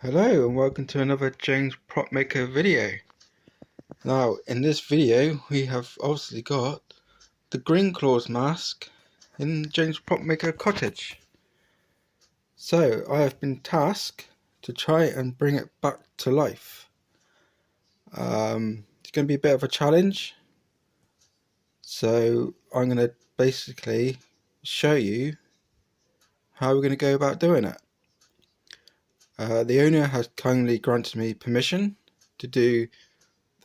Hello and welcome to another James Prop Maker video. Now in this video we have obviously got the Greenclaws mask in James Prop Maker cottage. So I have been tasked to try and bring it back to life. It's going to be a bit of a challenge, so I'm going to basically show you how we're going to go about doing it. The owner has kindly granted me permission to do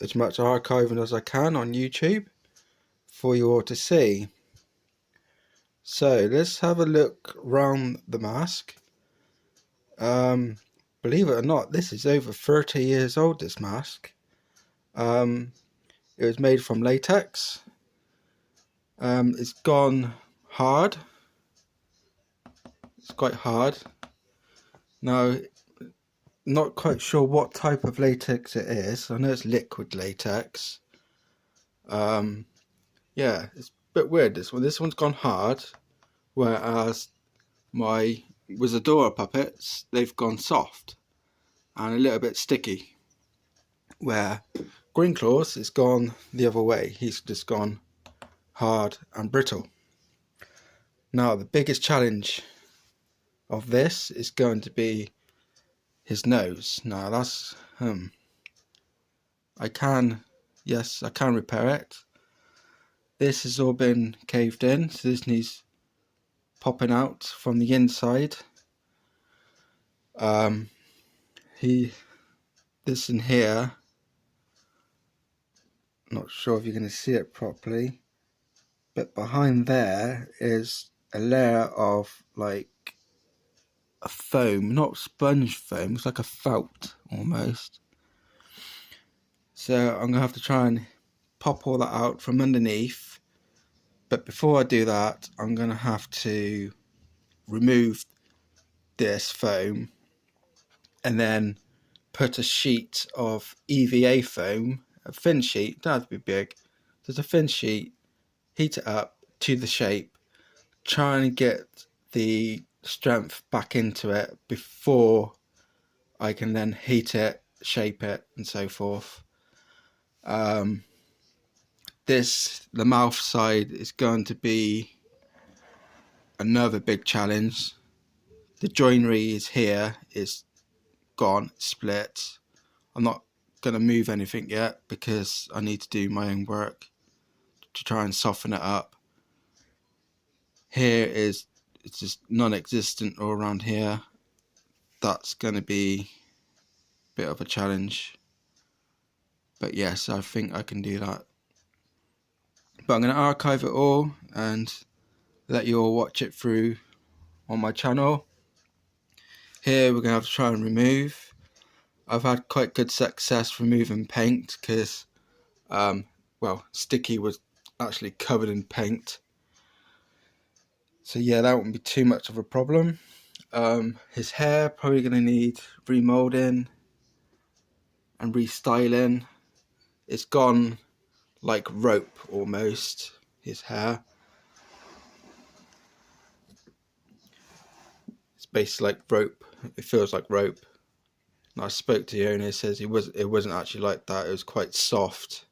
as much archiving as I can on YouTube for you all to see. So let's have a look around the mask. Believe it or not, this is over 30 years old, this mask. It was made from latex. It's gone hard. It's quite hard. Now, not quite sure what type of latex it is. I know it's liquid latex. Yeah, it's a bit weird, this one. This one's gone hard, whereas my Wizardora puppets, they've gone soft and a little bit sticky, where Greenclaws has gone the other way. He's just gone hard and brittle. Now the biggest challenge of this is going to be his nose. Now that's I can repair it. This has all been caved in, so this needs popping out from the inside. This in here, not sure if you're going to see it properly, but behind there is a layer of like a foam, not sponge foam, it's like a felt almost. So I'm going to have to try and pop all that out from underneath, but before I do that I'm going to have to remove this foam and then put a sheet of EVA foam, a thin sheet, doesn't have to be big, just a thin sheet, heat it up to the shape, try and get the strength back into it before I can then heat it, shape it and so forth. The mouth side is going to be another big challenge. The joinery is here, is gone, split. I'm not going to move anything yet because I need to do my own work to try and soften it up. Here it's just non-existent all around here. That's going to be a bit of a challenge, but yes, I think I can do that. But I'm going to archive it all and let you all watch it through on my channel. Here we're going to have to try and remove. I've had quite good success removing paint because Sticky was actually covered in paint, so yeah, that won't be too much of a problem. His hair probably going to need remolding and restyling. It's gone like rope almost, his hair. It's basically like rope. It feels like rope. And I spoke to the owner, he says it wasn't actually like that, it was quite soft.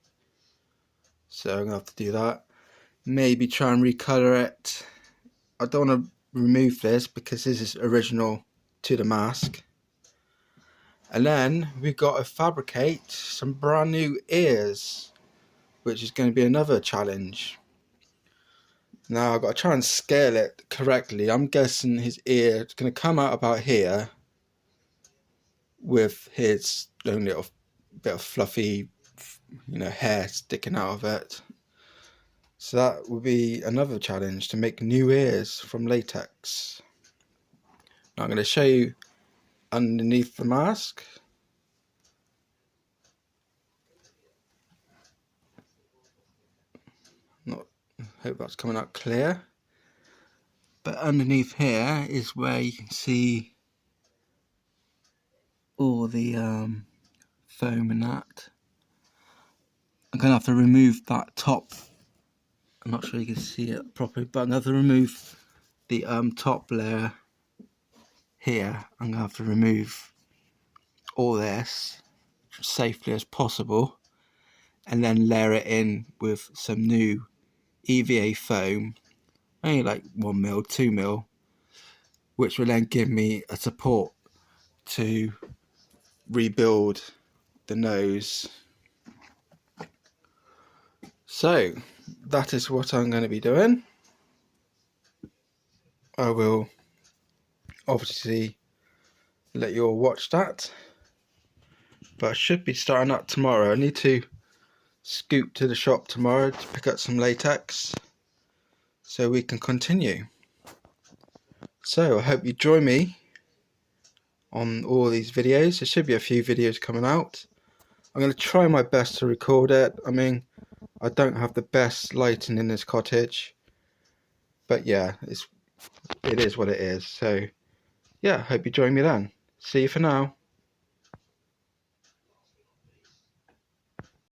So I'm gonna have to do that. Maybe try and recolor it. I don't want to remove this because this is original to the mask. And then we've got to fabricate some brand new ears, which is going to be another challenge. Now I've got to try and scale it correctly. I'm guessing his ear is going to come out about here with his own little bit of fluffy, hair sticking out of it. So that will be another challenge, to make new ears from latex. Now I'm going to show you underneath the mask. Hope that's coming out clear. But underneath here is where you can see all the foam and that. I'm going to have to remove that top. I'm not sure you can see it properly, but I'm going to have to remove the top layer here. I'm going to have to remove all this safely as possible, and then layer it in with some new EVA foam, only like 1mm, 2mm, which will then give me a support to rebuild the nose. So that is what I'm going to be doing. I will obviously let you all watch that, but I should be starting up tomorrow. I need to scoot to the shop tomorrow to pick up some latex so we can continue. So I hope you join me on all these videos. There should be a few videos coming out. I'm going to try my best to record it. I mean, I don't have the best lighting in this cottage, but yeah, it is what it is. So yeah, hope you join me then. See you for now.